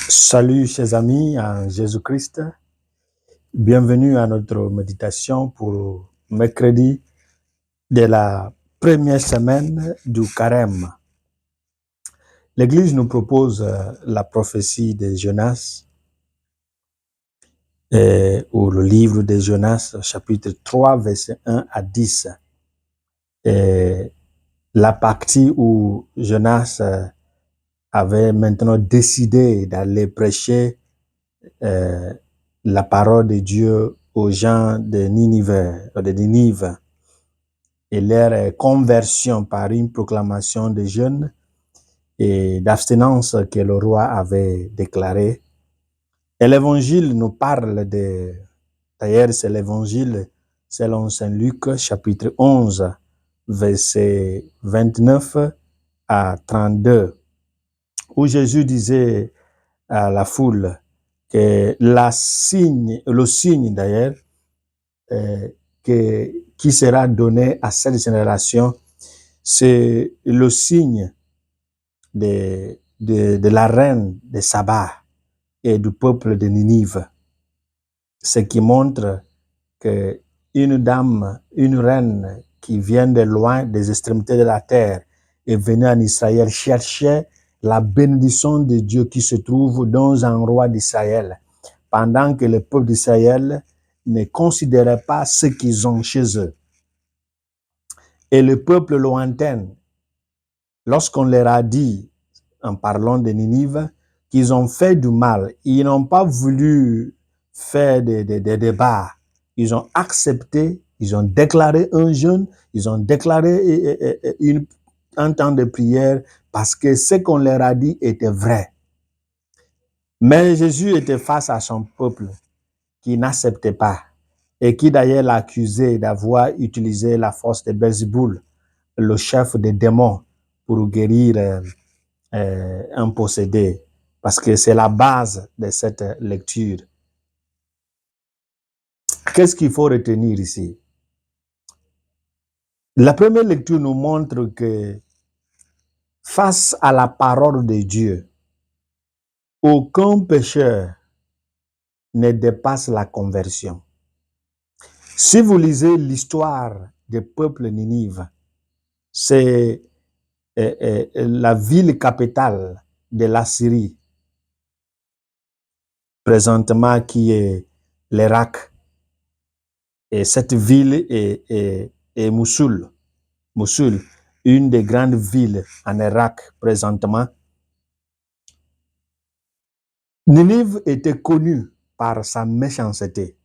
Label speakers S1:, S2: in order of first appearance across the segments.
S1: Salut chers amis en Jésus-Christ, bienvenue à notre méditation pour mercredi de la première semaine du carême. L'Église nous propose la prophétie de Jonas, ou le livre de Jonas, chapitre 3, versets 1 à 10. Et la partie où Jonas avait maintenant décidé d'aller prêcher la parole de Dieu aux gens de Ninive et leur conversion par une proclamation de jeûne et d'abstinence que le roi avait déclaré. Et l'évangile nous parle d'ailleurs c'est l'évangile selon Saint Luc chapitre 11 verset 29 à 32 où Jésus disait à la foule que le signe d'ailleurs qui sera donné à cette génération, c'est le signe de la reine de Saba et du peuple de Ninive. Ce qui montre que une dame, une reine qui vient de loin, des extrémités de la terre, est venue en Israël chercher la bénédiction de Dieu qui se trouve dans un roi d'Israël, pendant que le peuple d'Israël ne considérait pas ce qu'ils ont chez eux. Et le peuple lointain, lorsqu'on leur a dit, en parlant de Ninive, qu'ils ont fait du mal, ils n'ont pas voulu faire des débats. Ils ont accepté, ils ont déclaré un jeûne, ils ont déclaré un temps de prière parce que ce qu'on leur a dit était vrai. Mais Jésus était face à son peuple qui n'acceptait pas et qui d'ailleurs l'accusait d'avoir utilisé la force de Belzéboul, le chef des démons, pour guérir un possédé, parce que c'est la base de cette lecture. Qu'est-ce qu'il faut retenir ici? La première lecture nous montre que face à la parole de Dieu, aucun pécheur ne dépasse la conversion. Si vous l'histoire du peuple Ninive, c'est la ville capitale de la Syrie, présentement qui est l'Irak. Et cette ville est Mossoul. Mossoul, une des grandes villes en Irak présentement. Ninive était connue par sa méchanceté,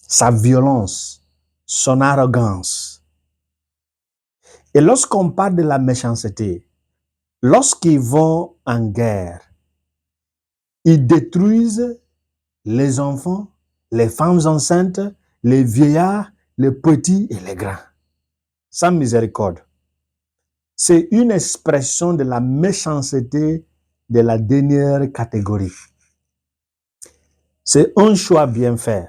S1: sa violence, son arrogance. Et lorsqu'on parle de la méchanceté, lorsqu'ils vont en guerre, ils détruisent les enfants, les femmes enceintes, les vieillards, les petits et les grands, sans miséricorde. C'est une expression de la méchanceté de la dernière catégorie. C'est un choix bien fait.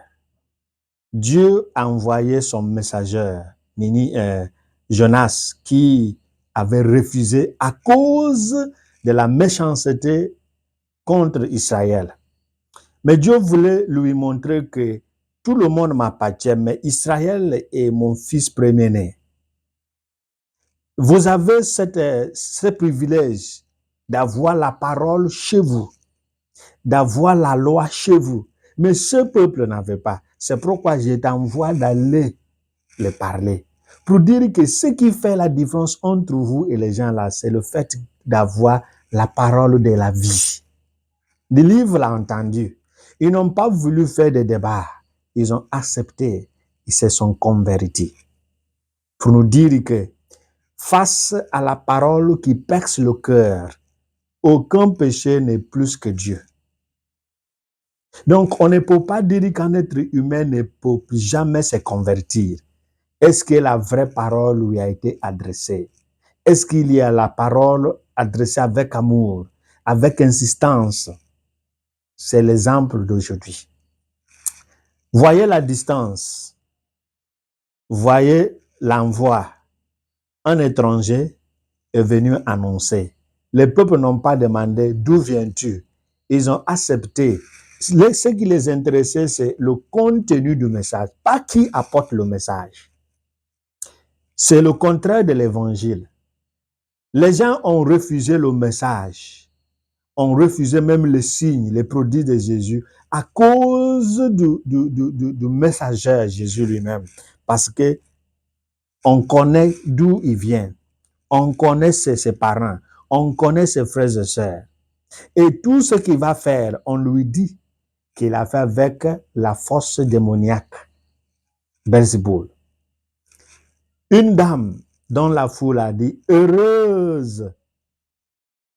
S1: Dieu a envoyé son messager, Jonas, qui avait refusé à cause de la méchanceté contre Israël. Mais Dieu voulait lui montrer que tout le monde m'appartient, mais Israël est mon fils premier-né. Vous avez ce privilège d'avoir la parole chez vous, d'avoir la loi chez vous. Mais ce peuple n'avait pas. C'est pourquoi je t'envoie d'aller le parler. Pour dire que ce qui fait la différence entre vous et les gens là, c'est le fait d'avoir la parole de la vie. Le livre l'a entendu. Ils n'ont pas voulu faire des débats. Ils ont accepté. Ils se sont convertis. Pour nous dire que face à la parole qui perce le cœur, aucun péché n'est plus que Dieu. Donc, on ne peut pas dire qu'un être humain ne peut jamais se convertir. Est-ce que la vraie parole lui a été adressée? Est-ce qu'il y a la parole adressée avec amour, avec insistance? C'est l'exemple d'aujourd'hui. Voyez la distance. Voyez l'envoi. Un étranger est venu annoncer. Les peuples n'ont pas demandé d'où viens-tu. Ils ont accepté. Ce qui les intéressait, c'est le contenu du message, pas qui apporte le message. C'est le contraire de l'évangile. Les gens ont refusé le message, ont refusé même les signes, les prodiges de Jésus à cause du messager Jésus lui-même. Parce que on connaît d'où il vient, on connaît ses parents, on connaît ses frères et sœurs. Et tout ce qu'il va faire, on lui dit qu'il a fait avec la force démoniaque, Belzéboul. Une dame dont la foule a dit, heureuse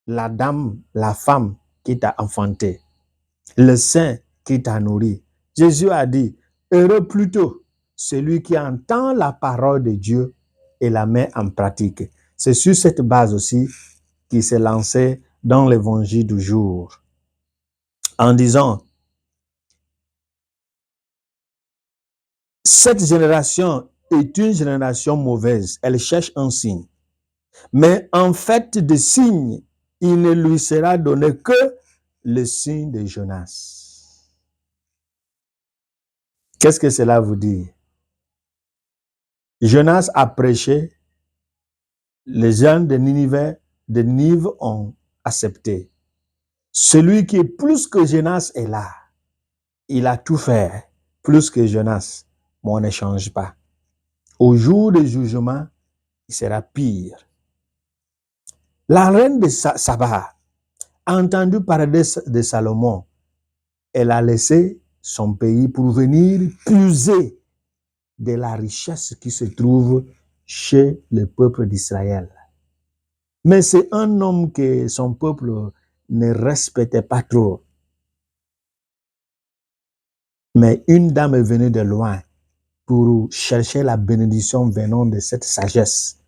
S1: la dame, la femme qui t'a enfanté, le sein qui t'a nourri. Jésus a dit, heureux plutôt celui qui entend la parole de Dieu et la met en pratique. C'est sur cette base aussi qu'il s'est lancé dans l'évangile du jour, en disant, cette génération est une génération mauvaise, elle cherche un signe. Mais en fait de signe, il ne lui sera donné que le signe de Jonas. Qu'est-ce que cela vous dit? Jonas a prêché, les gens de Ninive ont accepté. Celui qui est plus que Jonas est là. Il a tout fait, plus que Jonas, mais on ne change pas. Au jour du jugement, il sera pire. La reine de Saba a entendu parler de Salomon. Elle a laissé son pays pour venir puiser de la richesse qui se trouve chez le peuple d'Israël. Mais c'est un homme que son peuple ne respectait pas trop. Mais une dame est venue de loin pour chercher la bénédiction venant de cette sagesse.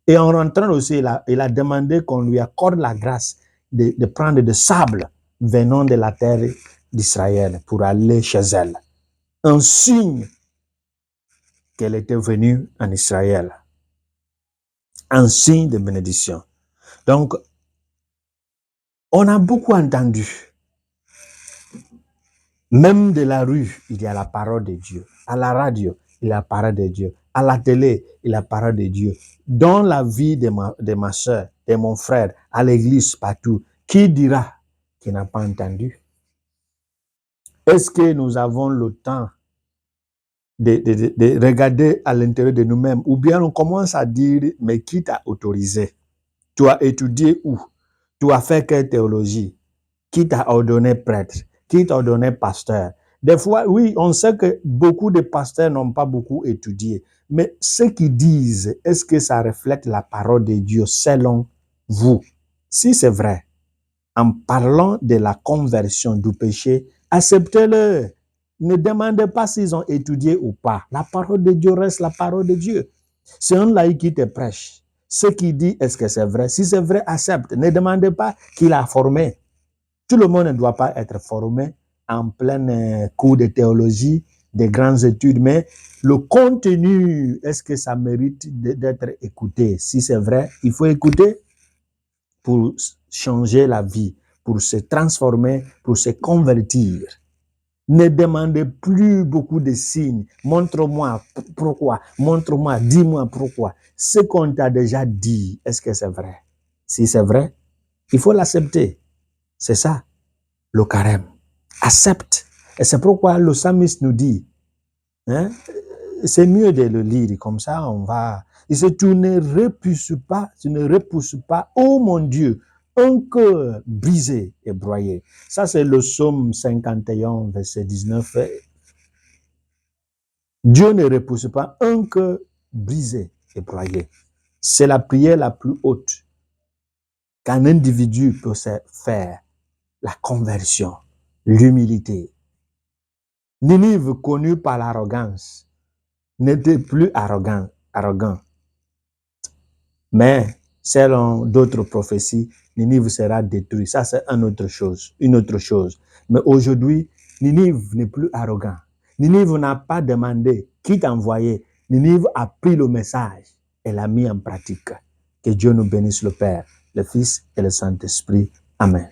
S1: Et en rentrant aussi, il a demandé qu'on lui accorde la grâce de prendre de sable venant de la terre d'Israël pour aller chez elle. Un signe qu'elle était venue en Israël. Un signe de bénédiction. Donc, on a beaucoup entendu. Même de la rue, il y a la parole de Dieu. À la radio, il y a la parole de Dieu. À la télé, il y a la parole de Dieu. Dans la vie de ma soeur, de mon frère, à l'église, partout, qui dira qu'il n'a pas entendu? Est-ce que nous avons le temps de regarder à l'intérieur de nous-mêmes? Ou bien on commence à dire, mais qui t'a autorisé? Tu as étudié où? Tu as fait quelle théologie? Qui t'a ordonné prêtre? Qui t'a ordonné pasteur? Des fois, oui, on sait que beaucoup de pasteurs n'ont pas beaucoup étudié. Mais ce qu'ils disent, est-ce que ça reflète la parole de Dieu selon vous? Si c'est vrai, en parlant de la conversion du péché, acceptez-le. Ne demandez pas s'ils ont étudié ou pas. La parole de Dieu reste la parole de Dieu. C'est un laïc qui te prêche. Ce qu'il dit, est-ce que c'est vrai? Si c'est vrai, accepte. Ne demandez pas qu'il a formé. Tout le monde ne doit pas être formé en plein cours de théologie, des grandes études, mais le contenu, est-ce que ça mérite d'être écouté? Si c'est vrai, il faut écouter pour changer la vie, pour se transformer, pour se convertir. Ne demandez plus beaucoup de signes. Montre-moi pourquoi. Montre-moi, dis-moi pourquoi. Ce qu'on t'a déjà dit, est-ce que c'est vrai? Si c'est vrai, il faut l'accepter. C'est ça, le carême. Accepte. Et c'est pourquoi le psalmiste nous dit, hein, c'est mieux de le lire, comme ça on va. Il dit, tu ne repousses pas, oh mon Dieu, un cœur brisé et broyé. Ça, c'est le psaume 51, verset 19. Dieu ne repousse pas un cœur brisé et broyé. C'est la prière la plus haute qu'un individu peut faire. La conversion, l'humilité. Ninive, connu par l'arrogance, n'était plus arrogant. Mais selon d'autres prophéties, Ninive sera détruit. Ça, c'est une autre chose. Mais aujourd'hui, Ninive n'est plus arrogant. Ninive n'a pas demandé qui t'a envoyé. Ninive a pris le message et l'a mis en pratique. Que Dieu nous bénisse, le Père, le Fils et le Saint-Esprit. Amen.